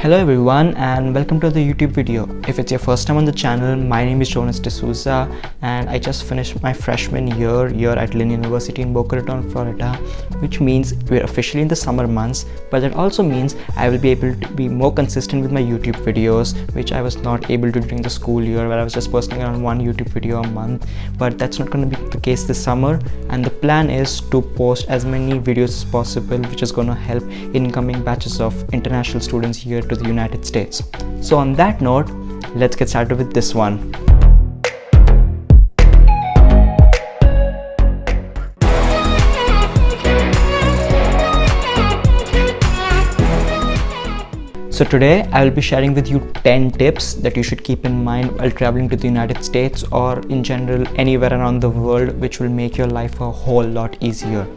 Hello everyone and welcome to the YouTube video. If it's your first time on the channel, my name is Jonas D'Souza and I just finished my freshman year at Lynn University in Boca Raton, Florida, which means we're officially in the summer months, but that also means I will be able to be more consistent with my YouTube videos, which I was not able to during the school year where I was just posting around one YouTube video a month. But that's not going to be the case this summer, and the plan is to post as many videos as possible, which is going to help incoming batches of international students here to the United States. So on that note, let's get started with this one. So today I will be sharing with you 10 tips that you should keep in mind while traveling to the United States or in general anywhere around the world, which will make your life a whole lot easier.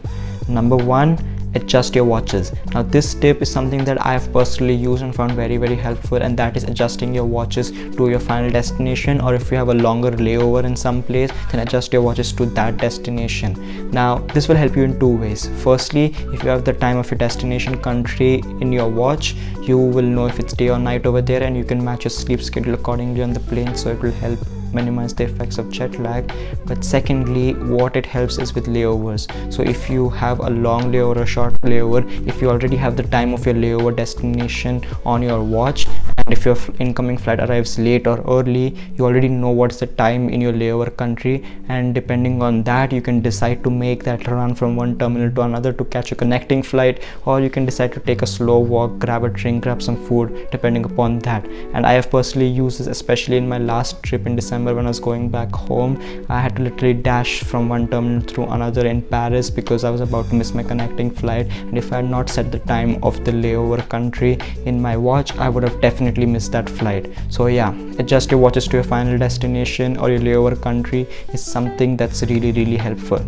Number 1, adjust your watches. Now this tip is something that I have personally used and found very helpful, and that is adjusting your watches to your final destination, or if you have a longer layover in some place, then adjust your watches to that destination. Now this will help you in two ways. Firstly, if you have the time of your destination country in your watch, you will know if it's day or night over there, and you can match your sleep schedule accordingly on the plane, so it will help minimize the effects of jet lag. But secondly, what it helps is with layovers. So if you have a long layover or a short layover, if you already have the time of your layover destination on your watch, and if your incoming flight arrives late or early, you already know what's the time in your layover country, and depending on that you can decide to make that run from one terminal to another to catch a connecting flight, or you can decide to take a slow walk, grab a drink, grab some food, depending upon that. And I have personally used this, especially in my last trip in December when I was going back home. I had to literally dash from one terminal through another in Paris because I was about to miss my connecting flight, and if I had not set the time of the layover country in my watch, I would have definitely missed that flight. So yeah, adjust your watches to your final destination or your layover country is something that's really helpful.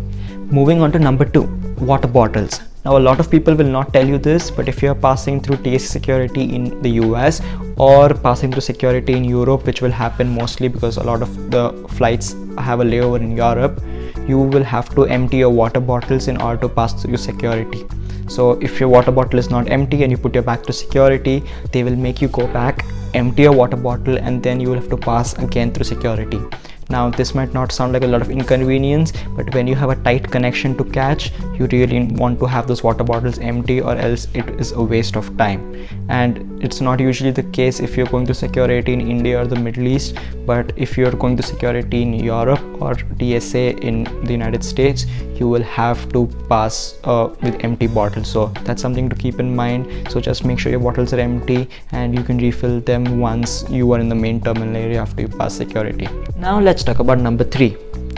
Moving on to number 2, water bottles. Now a lot of people will not tell you this, but if you are passing through TSA security in the US or passing through security in Europe, which will happen mostly because a lot of the flights have a layover in Europe, you will have to empty your water bottles in order to pass through security. So if your water bottle is not empty and you put your bag to security, they will make you go back, empty your water bottle, and then you will have to pass again through security. Now this might not sound like a lot of inconvenience, but when you have a tight connection to catch, you really want to have those water bottles empty, or else it is a waste of time. And it's not usually the case if you're going to security in India or the Middle East, but if you're going to security in Europe or TSA in the United States, you will have to pass with empty bottles. So that's something to keep in mind. So just make sure your bottles are empty and you can refill them once you are in the main terminal area after you pass security. Now let's talk about number 3,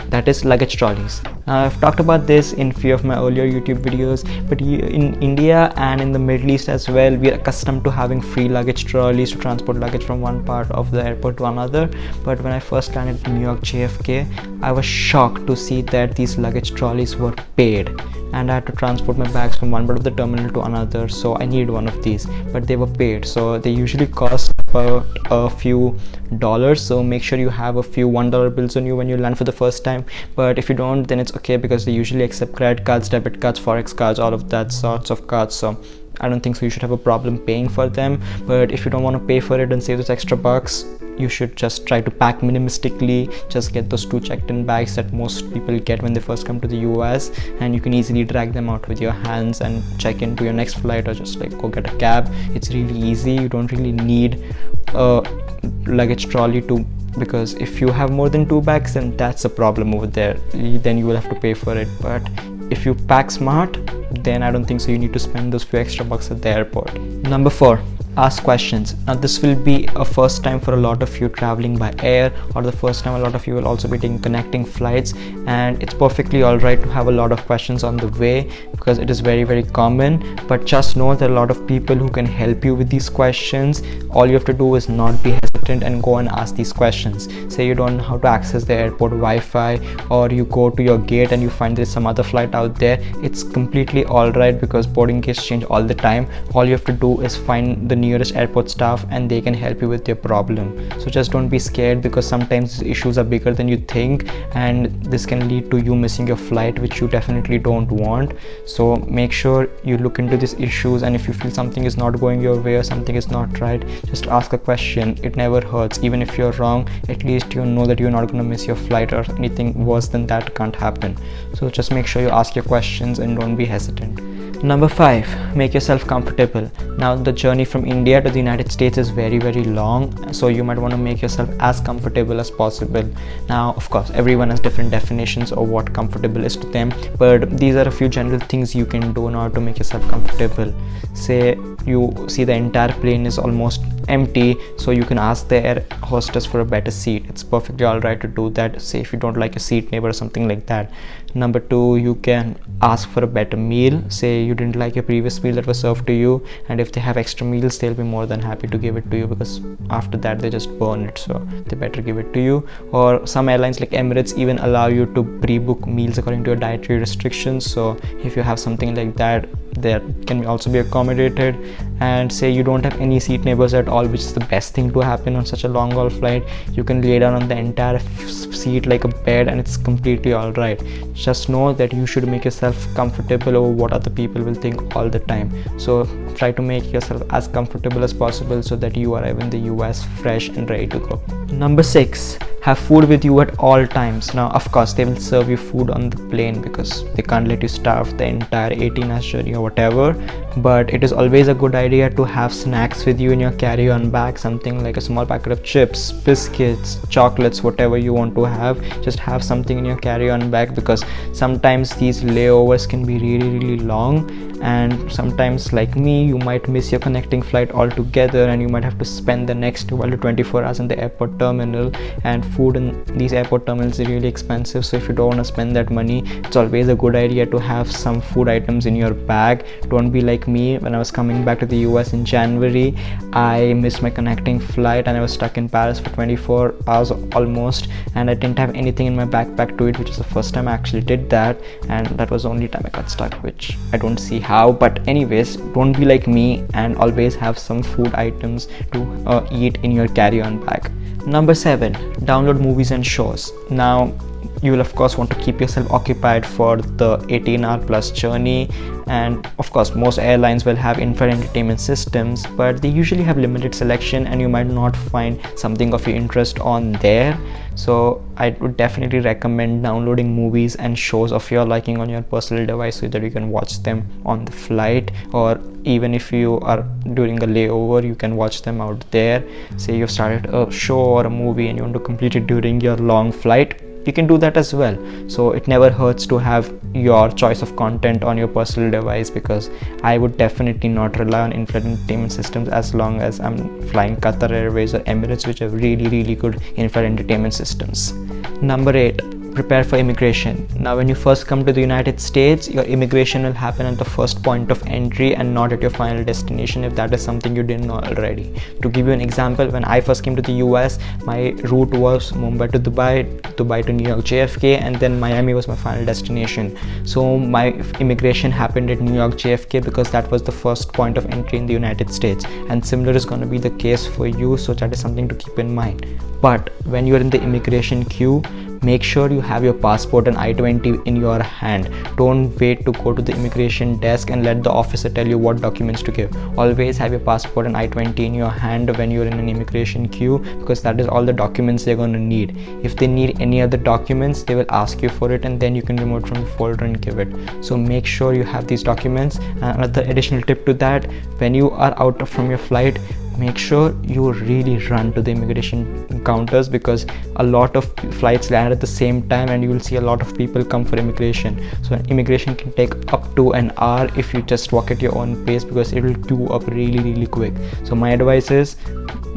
that is luggage trolleys. I've talked about this in few of my earlier YouTube videos, but in India and in the Middle East as well, we are accustomed to having free luggage trolleys to transport luggage from one part of the airport to another. But when I first landed in New York JFK, I was shocked to see that these luggage trolleys were paid, and I had to transport my bags from one part of the terminal to another, so I needed one of these, but they were paid. So they usually cost about a few dollars, so make sure you have a few $1 bills on you when you land for the first time. But if you don't, then it's okay, because they usually accept credit cards, debit cards, forex cards, all of that sorts of cards, so I don't think so you should have a problem paying for them. But if you don't want to pay for it and save those extra bucks, you should just try to pack minimalistically. Just get those 2 checked-in bags that most people get when they first come to the US, and you can easily drag them out with your hands and check into your next flight, or just like go get a cab. It's really easy. You don't really need a luggage trolley because if you have more than 2 bags, then that's a problem over there. Then you will have to pay for it. But if you pack smart, then I don't think so you need to spend those few extra bucks at the airport. Number 4, ask questions. Now this will be a first time for a lot of you traveling by air, or the first time a lot of you will also be taking connecting flights, and it's perfectly alright to have a lot of questions on the way because it is very common. But just know there are a lot of people who can help you with these questions. All you have to do is not be hesitant hesitant and go and ask these questions. Say you don't know how to access the airport Wi-Fi, or you go to your gate and you find there's some other flight out there. It's completely alright because boarding gates change all the time. All you have to do is find the nearest airport staff and they can help you with your problem. So just don't be scared, because sometimes issues are bigger than you think, and this can lead to you missing your flight, which you definitely don't want. So make sure you look into these issues, and if you feel something is not going your way or something is not right, just ask a question. It never hurts. Even if you're wrong, at least you know that you're not going to miss your flight, or anything worse than that can't happen. So just make sure you ask your questions and don't be hesitant. Number 5, make yourself comfortable. Now the journey from India to the United States is very long, so you might want to make yourself as comfortable as possible. Now of course everyone has different definitions of what comfortable is to them, but these are a few general things you can do in order to make yourself comfortable. Say you see the entire plane is almost empty, so you can ask the air hostess for a better seat. It's perfectly alright to do that. Say if you don't like a seat neighbor or something like that. Number 2, you can ask for a better meal. Say you didn't like your previous meal that was served to you, and if they have extra meals, they'll be more than happy to give it to you, because after that they just burn it, so they better give it to you. Or some airlines like Emirates even allow you to pre-book meals according to your dietary restrictions, so if you have something like that, that can also be accommodated. And say you don't have any seat neighbors at all, which is the best thing to happen on such a long haul flight. You can lay down on the entire seat like a bed, and it's completely alright. Just know that you should make yourself comfortable over what other people will think all the time. So try to make yourself as comfortable as possible so that you arrive in the US fresh and ready to go. Number 6, have food with you at all times. Now of course they will serve you food on the plane, because they can't let you starve the entire 18-hour journey or whatever, but it is always a good idea to have snacks with you in your carry-on bag. Something like a small packet of chips, biscuits, chocolates, whatever you want to have. Just have something in your carry-on bag, because sometimes these layovers can be really long, and sometimes, like me, you might miss your connecting flight altogether, and you might have to spend the next 12 to 24 hours in the airport terminal, and food in these airport terminals is really expensive. So if you don't want to spend that money, it's always a good idea to have some food items in your bag. Don't be like me. When I was coming back to the US in January, I missed my connecting flight and I was stuck in Paris for 24 hours almost, and I didn't have anything in my backpack to eat, which is the first time I actually did that, and that was the only time I got stuck, which I don't see how. But anyways, don't be like me and always have some food items to eat in your carry-on bag. Number 7, download movies and shows. Now you will of course want to keep yourself occupied for the 18-hour plus journey, and of course most airlines will have in-flight entertainment systems, but they usually have limited selection and you might not find something of your interest on there. So I would definitely recommend downloading movies and shows of your liking on your personal device so that you can watch them on the flight, or even if you are during a layover, you can watch them out there. Say you've started a show or a movie and you want to complete it during your long flight, you can do that as well. So it never hurts to have your choice of content on your personal device, because I would definitely not rely on in-flight entertainment systems as long as I'm flying Qatar Airways or Emirates, which have really good in-flight entertainment systems. Number 8, prepare for immigration. Now when you first come to the United States, your immigration will happen at the first point of entry and not at your final destination, if that is something you didn't know already. To give you an example, when I first came to the US, my route was Mumbai to Dubai to New York JFK, and then Miami was my final destination. So my immigration happened at New York JFK because that was the first point of entry in the United States, and similar is going to be the case for you, so that is something to keep in mind. But when you're in the immigration queue, make sure you have your passport and I-20 in your hand. Don't wait to go to the immigration desk and let the officer tell you what documents to give. Always have your passport and I-20 in your hand when you're in an immigration queue, because that is all the documents they're going to need. If they need any other documents, they will ask you for it, and then you can remove it from the folder and give it. So make sure you have these documents. And another additional tip to that, when you are out from your flight, make sure you really run to the immigration counters, because a lot of flights land at the same time and you will see a lot of people come for immigration. So immigration can take up to an hour if you just walk at your own pace, because it will queue up really quick. So my advice is,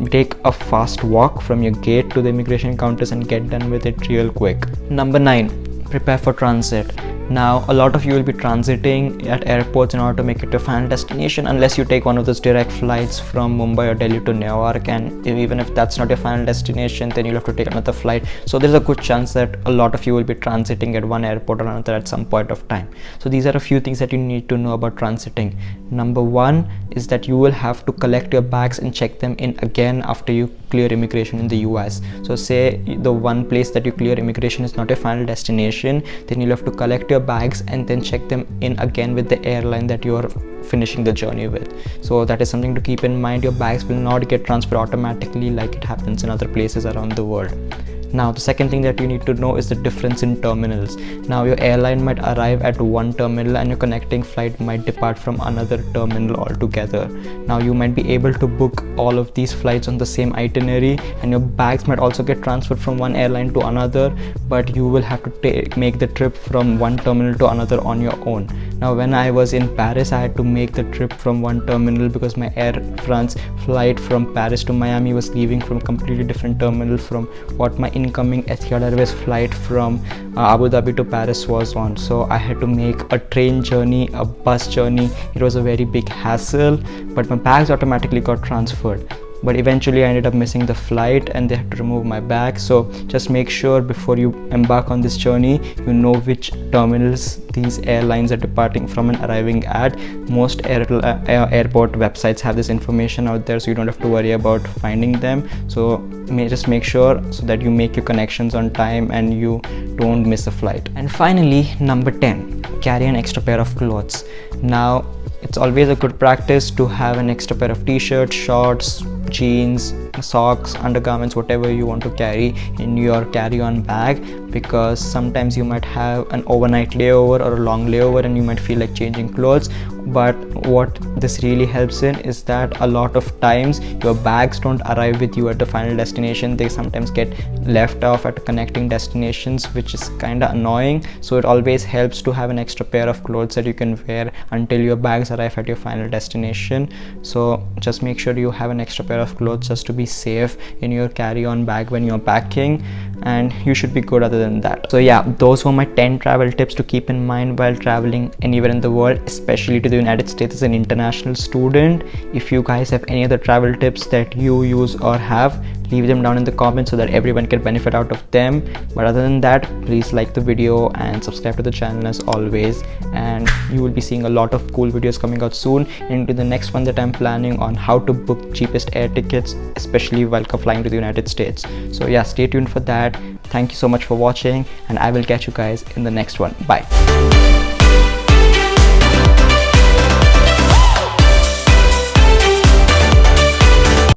take a fast walk from your gate to the immigration counters and get done with it real quick. Number 9, prepare for transit. Now, a lot of you will be transiting at airports in order to make it to your final destination, unless you take one of those direct flights from Mumbai or Delhi to New York, and even if that's not your final destination, then you'll have to take another flight. So there's a good chance that a lot of you will be transiting at one airport or another at some point of time. So these are a few things that you need to know about transiting. Number one is that you will have to collect your bags and check them in again after you clear immigration in the US. So say the one place that you clear immigration is not your final destination, then you'll have to collect your bags and then check them in again with the airline that you are finishing the journey with. So that is something to keep in mind. Your bags will not get transferred automatically like it happens in other places around the world. Now, the second thing that you need to know is the difference in terminals. Now, your airline might arrive at one terminal and your connecting flight might depart from another terminal altogether. Now, you might be able to book all of these flights on the same itinerary, and your bags might also get transferred from one airline to another, but you will have to make the trip from one terminal to another on your own. Now, when I was in Paris, I had to make the trip from one terminal because my Air France flight from Paris to Miami was leaving from a completely different terminal from what my incoming Etihad Airways flight from Abu Dhabi to Paris was on. So I had to make a train journey, a bus journey. It was a very big hassle, but my bags automatically got transferred. But eventually I ended up missing the flight and they had to remove my bag. So just make sure before you embark on this journey, you know which terminals these airlines are departing from and arriving at. Most airport websites have this information out there, so you don't have to worry about finding them. So just make sure so that you make your connections on time and you don't miss a flight. And finally, number 10, carry an extra pair of clothes. Now, it's always a good practice to have an extra pair of t-shirts, shorts, jeans, socks, undergarments, whatever you want to carry in your carry-on bag, because sometimes you might have an overnight layover or a long layover and you might feel like changing clothes. But what this really helps in is that a lot of times your bags don't arrive with you at the final destination. They sometimes get left off at connecting destinations, which is kind of annoying. So it always helps to have an extra pair of clothes that you can wear until your bags arrive at your final destination. So just make sure you have an extra pair of clothes just to be safe in your carry-on bag when you're packing, and you should be good other than that. So yeah, those were my 10 travel tips to keep in mind while traveling anywhere in the world, especially to the United States as an international student. If you guys have any other travel tips that you use or have, leave them down in the comments so that everyone can benefit out of them. But other than that, please like the video and subscribe to the channel as always, and you will be seeing a lot of cool videos coming out soon, into the next one that I'm planning on how to book cheapest air tickets, especially while flying to the United States. So yeah, stay tuned for that. Thank you so much for watching, and I will catch you guys in the next one. Bye.